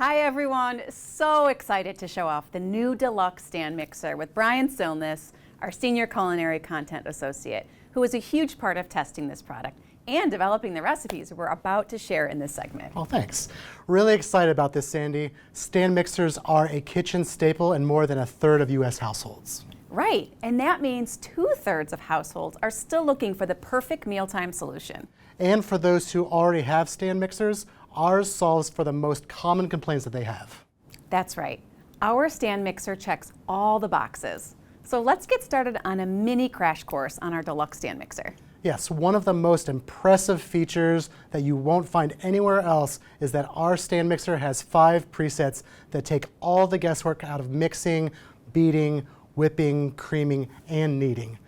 Hi everyone, so excited to show off the new deluxe stand mixer with Brian Silness, our Senior Culinary Content Associate, who was a huge part of testing this product and developing the recipes we're about to share in this segment. Well, thanks. Really excited about this, Sandy. Stand mixers are a kitchen staple in more than a third of U.S. households. Right, and that means 2/3 of households are still looking for the perfect mealtime solution. And for those who already have stand mixers, ours solves for the most common complaints that they have. That's right. Our stand mixer checks all the boxes. So let's get started on a mini crash course on our deluxe stand mixer. Yes, one of the most impressive features that you won't find anywhere else is that our stand mixer has 5 presets that take all the guesswork out of mixing, beating, whipping, creaming, and kneading.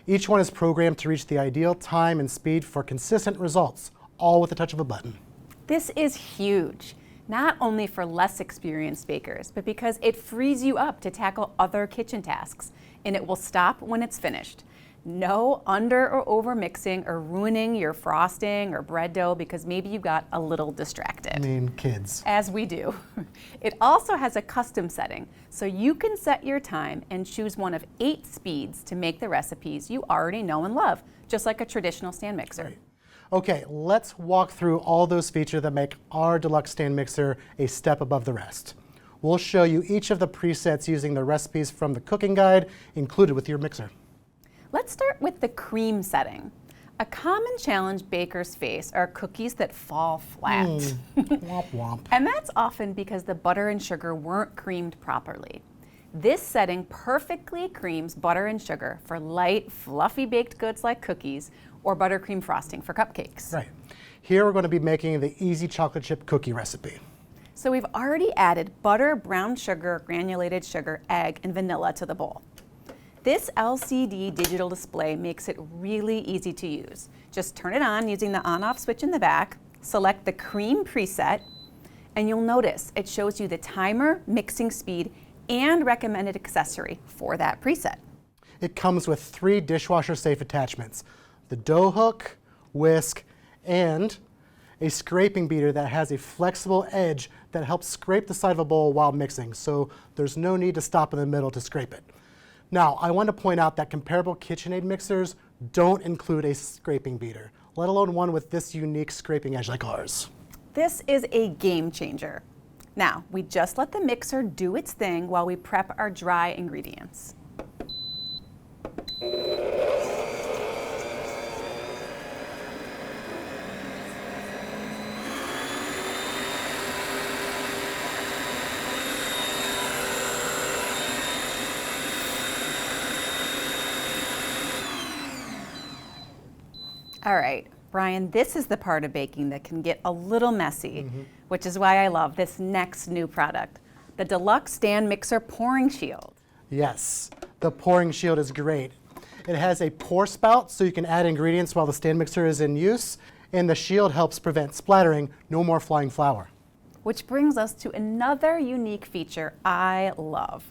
Each one is programmed to reach the ideal time and speed for consistent results, all with the touch of a button. This is huge, not only for less experienced bakers, but because it frees you up to tackle other kitchen tasks, and it will stop when it's finished. No under or over mixing or ruining your frosting or bread dough because maybe you got a little distracted. I mean, kids. As we do. It also has a custom setting, so you can set your time and choose one of 8 speeds to make the recipes you already know and love, just like a traditional stand mixer. Right. Okay, let's walk through all those features that make our deluxe stand mixer a step above the rest. We'll show you each of the presets using the recipes from the cooking guide included with your mixer. Let's start with the cream setting. A common challenge bakers face are cookies that fall flat. Womp womp. And that's often because the butter and sugar weren't creamed properly. This setting perfectly creams butter and sugar for light, fluffy baked goods like cookies or buttercream frosting for cupcakes. Right. Here we're going to be making the easy chocolate chip cookie recipe. So we've already added butter, brown sugar, granulated sugar, egg, and vanilla to the bowl. This LCD digital display makes it really easy to use. Just turn it on using the on-off switch in the back, select the cream preset, and you'll notice it shows you the timer, mixing speed, and recommended accessory for that preset. It comes with 3 dishwasher-safe attachments: the dough hook, whisk, and a scraping beater that has a flexible edge that helps scrape the side of a bowl while mixing, so there's no need to stop in the middle to scrape it. Now, I want to point out that comparable KitchenAid mixers don't include a scraping beater, let alone one with this unique scraping edge like ours. This is a game changer. Now, we just let the mixer do its thing while we prep our dry ingredients. All right, Brian, this is the part of baking that can get a little messy, which is why I love this next new product, the Deluxe Stand Mixer Pouring Shield. Yes, the pouring shield is great. It has a pour spout so you can add ingredients while the stand mixer is in use, and the shield helps prevent splattering, no more flying flour. Which brings us to another unique feature I love.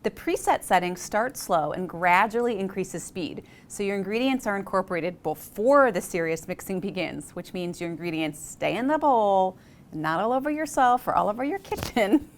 The preset setting starts slow and gradually increases speed, so your ingredients are incorporated before the serious mixing begins, which means your ingredients stay in the bowl, and not all over yourself or all over your kitchen,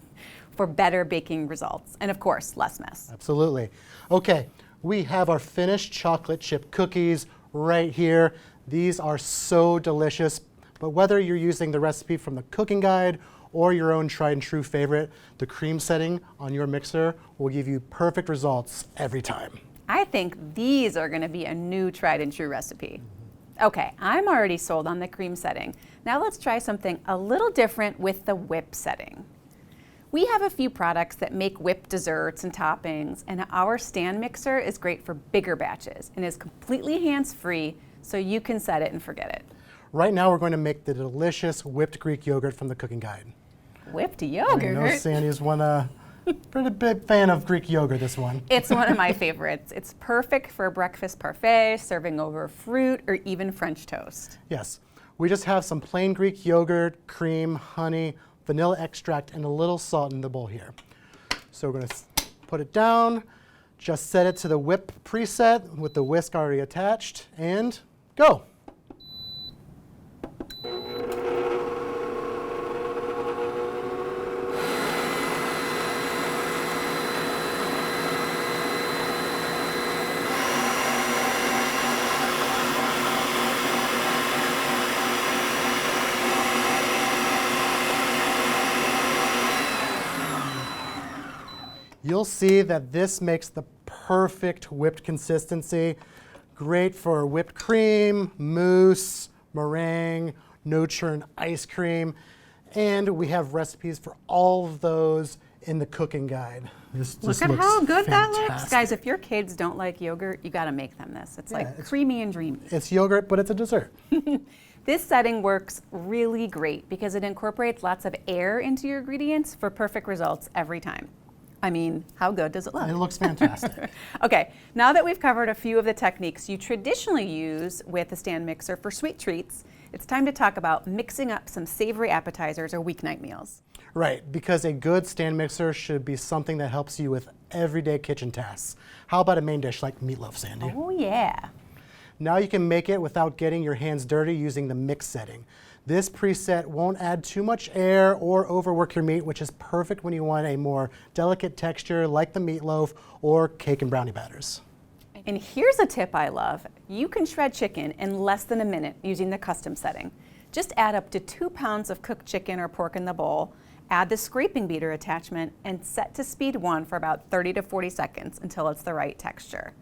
for better baking results, and of course, less mess. Absolutely. Okay, we have our finished chocolate chip cookies right here. These are so delicious, but whether you're using the recipe from the cooking guide or your own tried and true favorite, the cream setting on your mixer will give you perfect results every time. I think these are gonna be a new tried and true recipe. Okay, I'm already sold on the cream setting. Now let's try something a little different with the whip setting. We have a few products that make whipped desserts and toppings, and our stand mixer is great for bigger batches and is completely hands-free, so you can set it and forget it. Right now we're going to make the delicious whipped Greek yogurt from the cooking guide. Whipped I yogurt? know Sandy's pretty big fan of Greek yogurt, this one. It's one of my favorites. It's perfect for a breakfast parfait, serving over fruit, or even French toast. Yes, we just have some plain Greek yogurt, cream, honey, vanilla extract, and a little salt in the bowl here. So we're going to put it down, just set it to the whip preset with the whisk already attached, and go. You'll see that this makes the perfect whipped consistency. Great for whipped cream, mousse, meringue, no churn ice cream. And we have recipes for all of those in the cooking guide. This Look just at looks how good that looks. fantastic. Guys, if your kids don't like yogurt, you gotta make them this. It's like it's- creamy and dreamy. It's yogurt, but it's a dessert. This setting works really great because it incorporates lots of air into your ingredients for perfect results every time. I mean, how good does it look? It looks fantastic. Okay, now that we've covered a few of the techniques you traditionally use with the stand mixer for sweet treats, it's time to talk about mixing up some savory appetizers or weeknight meals. Right, because a good stand mixer should be something that helps you with everyday kitchen tasks. How about a main dish like meatloaf, Sandy? Oh yeah. Now you can make it without getting your hands dirty using the mix setting. This preset won't add too much air or overwork your meat, which is perfect when you want a more delicate texture like the meatloaf or cake and brownie batters. And here's a tip I love. You can shred chicken in less than a minute using the custom setting. Just add up to 2 pounds of cooked chicken or pork in the bowl, add the scraping beater attachment, and set to speed 1 for about 30 to 40 seconds until it's the right texture.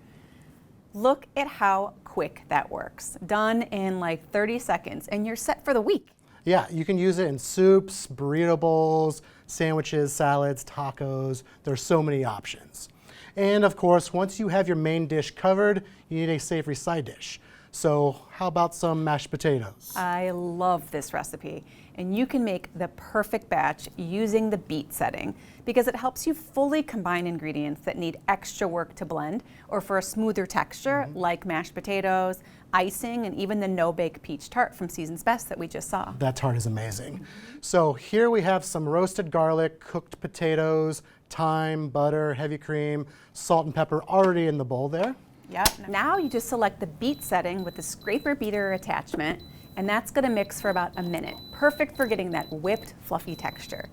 Look at how quick that works. Done in like 30 seconds, and you're set for the week. Yeah, you can use it in soups, burrito bowls, sandwiches, salads, tacos. There's so many options. And of course, once you have your main dish covered, you need a savory side dish. So how about some mashed potatoes? I love this recipe, and you can make the perfect batch using the beat setting because it helps you fully combine ingredients that need extra work to blend or for a smoother texture like mashed potatoes, icing, and even the no-bake peach tart from Season's Best that we just saw. That tart is amazing. So here we have some roasted garlic, cooked potatoes, thyme, butter, heavy cream, salt and pepper already in the bowl there. Yep. Now you just select the beat setting with the scraper beater attachment, and that's gonna mix for about a minute. Perfect for getting that whipped, fluffy texture.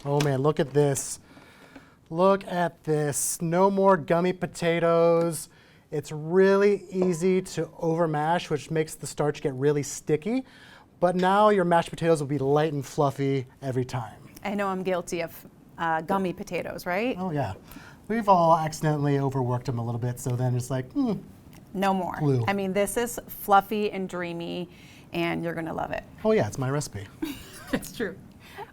Oh man, look at this. Look at this. No more gummy potatoes. It's really easy to overmash, which makes the starch get really sticky. But now your mashed potatoes will be light and fluffy every time. I know I'm guilty of gummy potatoes, right? Oh yeah. We've all accidentally overworked them a little bit, so then it's like, No more. Glue. I mean, this is fluffy and dreamy, and you're gonna love it. oh yeah, it's my recipe. It's true.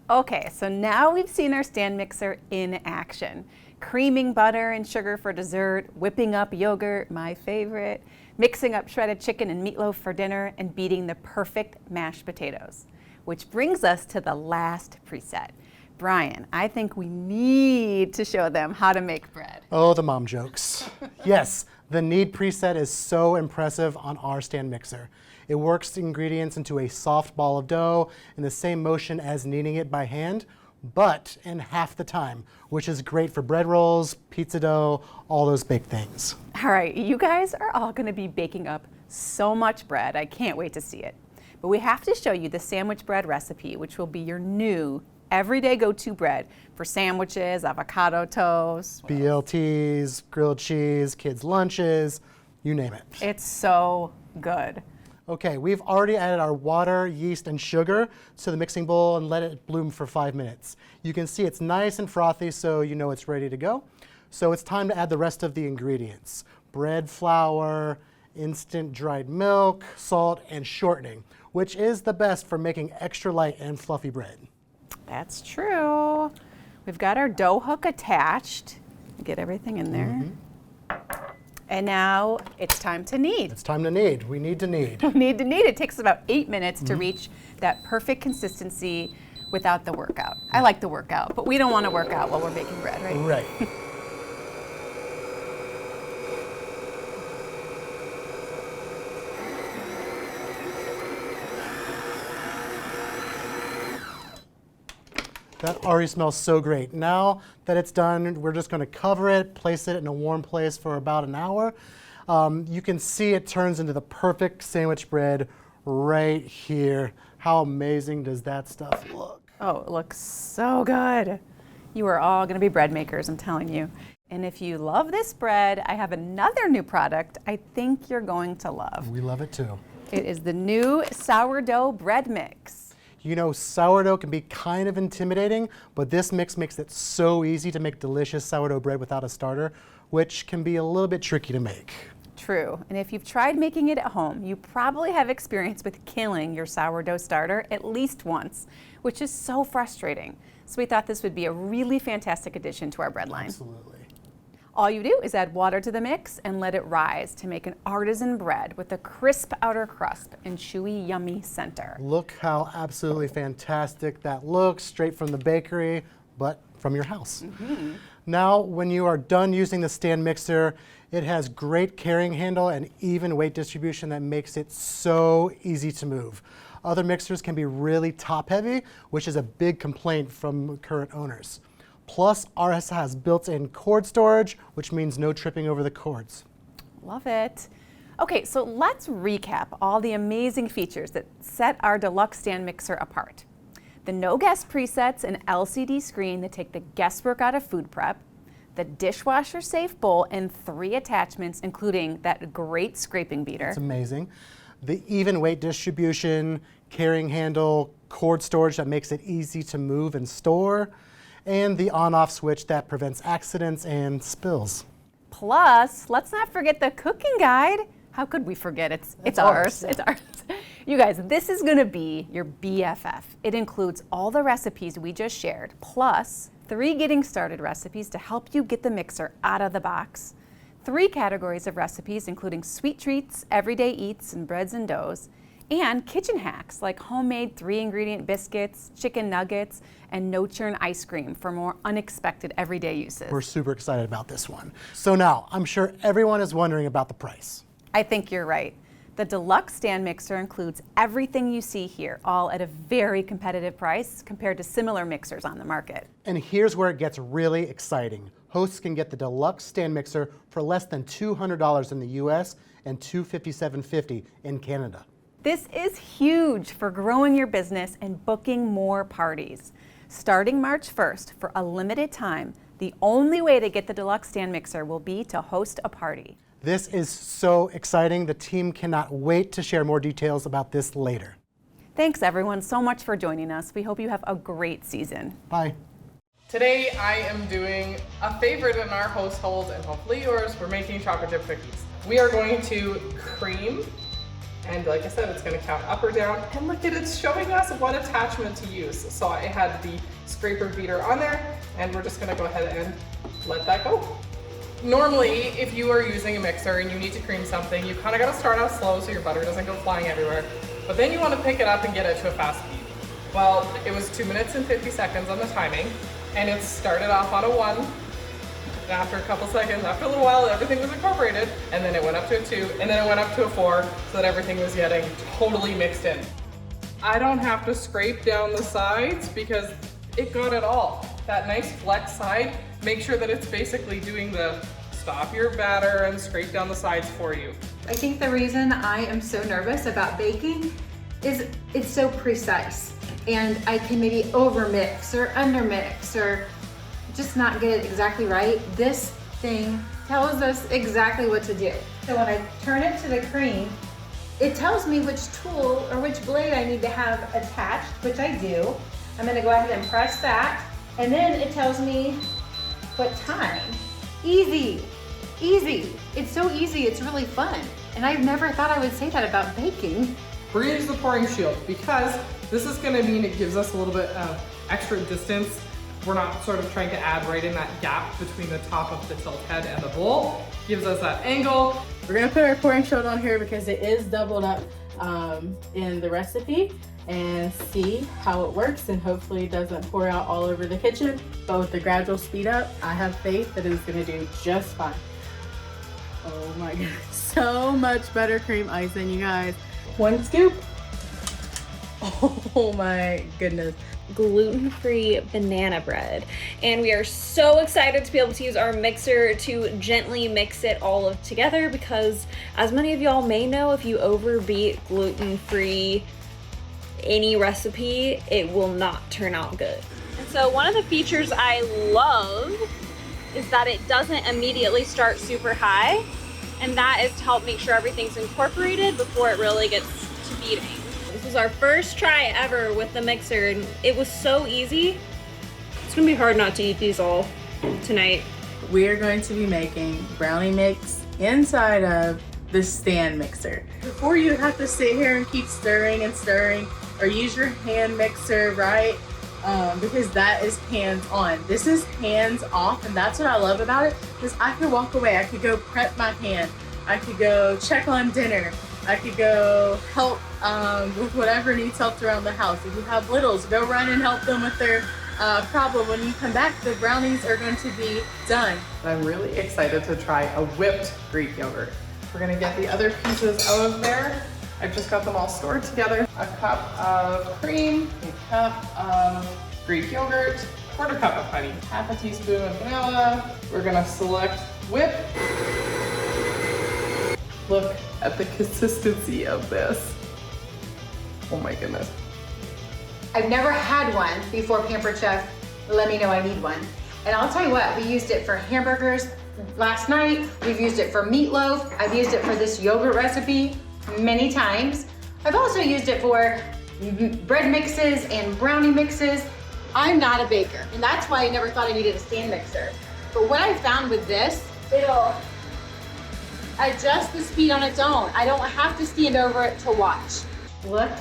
Okay, so now we've seen our stand mixer in action. Creaming butter and sugar for dessert, whipping up yogurt, my favorite, mixing up shredded chicken and meatloaf for dinner, and beating the perfect mashed potatoes. Which brings us to the last preset. Brian, I think we need to show them how to make bread. Oh, the mom jokes. Yes, the knead preset is so impressive on our stand mixer. It works the ingredients into a soft ball of dough in the same motion as kneading it by hand, but in half the time, which is great for bread rolls, pizza dough, all those baked things. All right, you guys are all gonna be baking up so much bread. I can't wait to see it. But we have to show you the sandwich bread recipe, which will be your new everyday go-to bread for sandwiches, avocado toast. BLTs, grilled cheese, kids' lunches, you name it. It's so good. Okay, we've already added our water, yeast, and sugar to the mixing bowl and let it bloom for 5 minutes. You can see it's nice and frothy, so you know it's ready to go. So it's time to add the rest of the ingredients. Bread flour, instant dried milk, salt, and shortening, which is the best for making extra light and fluffy bread. That's true. We've got our dough hook attached. Get everything in there. And now it's time to knead. It's time to knead. We need to knead. Need to knead. It takes about 8 minutes to reach that perfect consistency without the workout. I like the workout, but we don't want to work out while we're baking bread, right? Right. That already smells so great. Now that it's done, we're just going to cover it, place it in a warm place for about an hour. You can see it turns into the perfect sandwich bread right here. How amazing does that stuff look? Oh, it looks so good. You are all going to be bread makers, I'm telling you. And if you love this bread, I have another new product I think you're going to love. We love it too. It is the new sourdough bread mix. You know, sourdough can be kind of intimidating, but this mix makes it so easy to make delicious sourdough bread without a starter, which can be a little bit tricky to make. True, and if you've tried making it at home, you probably have experience with killing your sourdough starter at least once, which is so frustrating. So we thought this would be a really fantastic addition to our bread line. Absolutely. All you do is add water to the mix and let it rise to make an artisan bread with a crisp outer crust and chewy, yummy center. Look how absolutely fantastic that looks, straight from the bakery, but from your house. Now, when you are done using the stand mixer, it has great carrying handle and even weight distribution that makes it so easy to move. Other mixers can be really top heavy, which is a big complaint from current owners. Plus, ours has built-in cord storage, which means no tripping over the cords. Love it. Okay, so let's recap all the amazing features that set our deluxe stand mixer apart. The no guest presets and LCD screen that take the guesswork out of food prep, the dishwasher safe bowl and 3 attachments, including that great scraping beater. It's amazing. The even weight distribution, carrying handle, cord storage that makes it easy to move and store, and the on-off switch that prevents accidents and spills. Plus, let's not forget the cooking guide. How could we forget? It's ours. yeah. It's ours. You guys, this is gonna be your BFF. It includes all the recipes we just shared, plus 3 getting started recipes to help you get the mixer out of the box, 3 categories of recipes including sweet treats, everyday eats, and breads and doughs, and kitchen hacks like homemade 3-ingredient biscuits, chicken nuggets, and no-churn ice cream for more unexpected everyday uses. We're super excited about this one. So now, I'm sure everyone is wondering about the price. I think you're right. The deluxe stand mixer includes everything you see here, all at a very competitive price compared to similar mixers on the market. And here's where it gets really exciting. Hosts can get the deluxe stand mixer for less than $200 in the US and $257.50 in Canada. This is huge for growing your business and booking more parties. Starting March 1st, for a limited time, the only way to get the deluxe stand mixer will be to host a party. This is so exciting. The team cannot wait to share more details about this later. Thanks everyone so much for joining us. We hope you have a great season. Bye. Today I am doing a favorite in our household and hopefully yours. We're making chocolate chip cookies. We are going to cream, and like I said, it's going to count up or down. And look at it's showing us what attachment to use. So I had the scraper beater on there, and we're just going to go ahead and let that go. Normally, if you are using a mixer and you need to cream something, you kind of got to start out slow so your butter doesn't go flying everywhere. But then you want to pick it up and get it to a fast speed. Well, it was 2 minutes and 50 seconds on the timing, and it started off on a 1. And after a couple seconds, after a little while, everything was incorporated, and then it went up to a 2, and then it went up to a 4, so that everything was getting totally mixed in. I don't have to scrape down the sides because it got it all. That nice flex side, make sure that it's basically doing the stop your batter and scrape down the sides for you. I think the reason I am so nervous about baking is it's so precise, and I can maybe overmix or undermix or just not get it exactly right. This thing tells us exactly what to do. So when I turn it to the cream, it tells me which tool or which blade I need to have attached, which I do. I'm gonna go ahead and press that, and then it tells me what time. Easy, easy. It's so easy, it's really fun. And I've never thought I would say that about baking. We're gonna use the pouring shield because this is gonna mean it gives us a little bit of extra distance. We're not sort of trying to add right in that gap between the top of the tilt head and the bowl. Gives us that angle. We're gonna put our pouring shield on here because it is doubled up in the recipe, and see how it works, and hopefully it doesn't pour out all over the kitchen. But with the gradual speed up, I have faith that it's gonna do just fine. Oh my god, so much buttercream icing, you guys. 1 scoop. Oh my goodness. Gluten-free banana bread, and we are so excited to be able to use our mixer to gently mix it all together, because as many of y'all may know, if you overbeat gluten-free any recipe, it will not turn out good. And So one of the features I love is that it doesn't immediately start super high, and that is to help make sure everything's incorporated before it really gets to beating. This was our first try ever with the mixer, and it was so easy. It's gonna be hard not to eat these all tonight. We're going to be making brownie mix inside of the stand mixer. Before you have to sit here and keep stirring and stirring, or use your hand mixer, right? Because that is hands on. This is hands off, and that's what I love about it, because I could walk away, I could go prep my pan, I could go check on dinner, I could go help with whatever needs help around the house. If you have littles, go run and help them with their problem. When you come back, the brownies are going to be done. I'm really excited to try a whipped Greek yogurt. We're gonna get the other pieces out of there. I've just got them all stored together. A cup of cream, a cup of Greek yogurt, quarter cup of honey, half a teaspoon of vanilla. We're gonna select whip. Look at the consistency of this. Oh my goodness. I've never had one before Pampered Chef let me know I need one. And I'll tell you what, we used it for hamburgers last night. We've used it for meatloaf. I've used it for this yogurt recipe many times. I've also used it for bread mixes and brownie mixes. I'm not a baker, and that's why I never thought I needed a stand mixer. But what I found with this, it'll adjust the speed on its own. I don't have to stand over it to watch. Look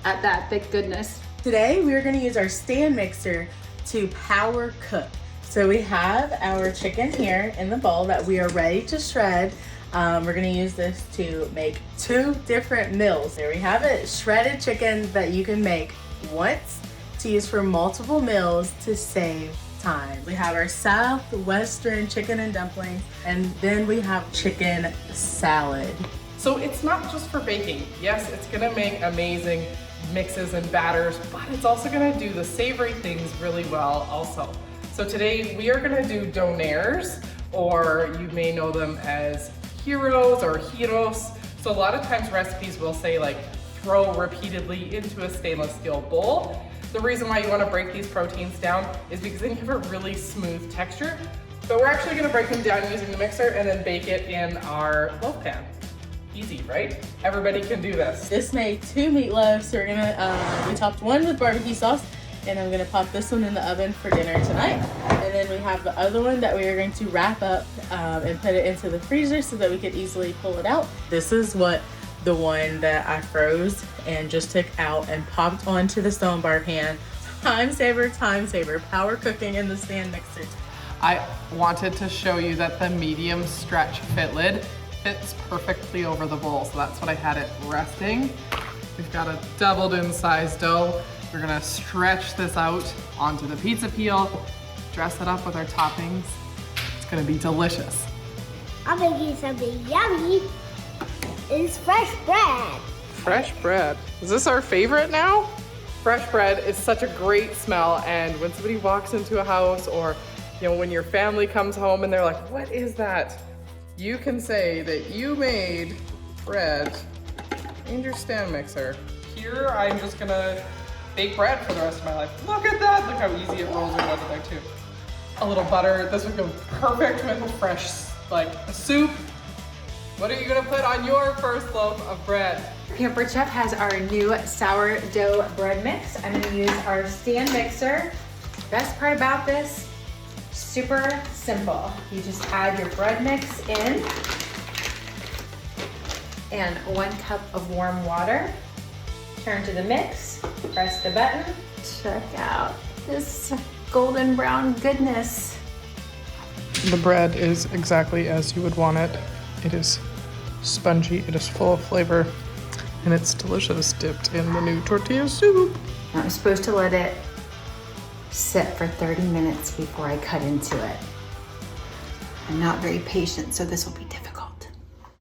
at that thick goodness. Today, we're gonna use our stand mixer to power cook. So we have our chicken here in the bowl that we are ready to shred. We're gonna use this to make 2 different meals. There we have it, shredded chicken that you can make once to use for multiple meals to save time. We have our Southwestern chicken and dumplings, and then we have chicken salad. So it's not just for baking. Yes, it's gonna make amazing mixes and batters, but it's also gonna do the savory things really well also. So today we are gonna do donaires, or you may know them as heroes or gyros. So a lot of times recipes will say like throw repeatedly into a stainless steel bowl. The reason why you wanna break these proteins down is because they give a really smooth texture. So we're actually gonna break them down using the mixer and then bake it in our loaf pan. Easy, right? Everybody can do this. This made 2 meatloaves, so we're gonna, we topped one with barbecue sauce, and I'm gonna pop this one in the oven for dinner tonight. And then we have the other one that we are going to wrap up and put it into the freezer so that we could easily pull it out. This is what the one that I froze and just took out and popped onto the stone bar pan. Time saver, power cooking in the stand mixer. I wanted to show you that the medium stretch fit lid fits perfectly over the bowl, so that's what I had it resting. We've got a doubled in size dough. We're gonna stretch this out onto the pizza peel, dress it up with our toppings. It's gonna be delicious. I'm making something yummy. It's fresh bread. Fresh bread. Is this our favorite now? Fresh bread is such a great smell, and when somebody walks into a house, or when your family comes home and they're like, what is that? You can say that you made bread in your stand mixer. Here, I'm just gonna bake bread for the rest of my life. Look at that, look how easy it rolls in over there too. A little butter, this would go perfect with a fresh, a soup. What are you gonna put on your first loaf of bread? Pampered Chef has our new sourdough bread mix. I'm gonna use our stand mixer. Best part about this, super simple. You just add your bread mix in and 1 cup of warm water. Turn to the mix, press the button. Check out this golden brown goodness. The bread is exactly as you would want it. It is spongy, it is full of flavor, and it's delicious dipped in the new tortilla soup. Now I'm supposed to let it sit for 30 minutes before I cut into it. I'm not very patient, so this will be difficult.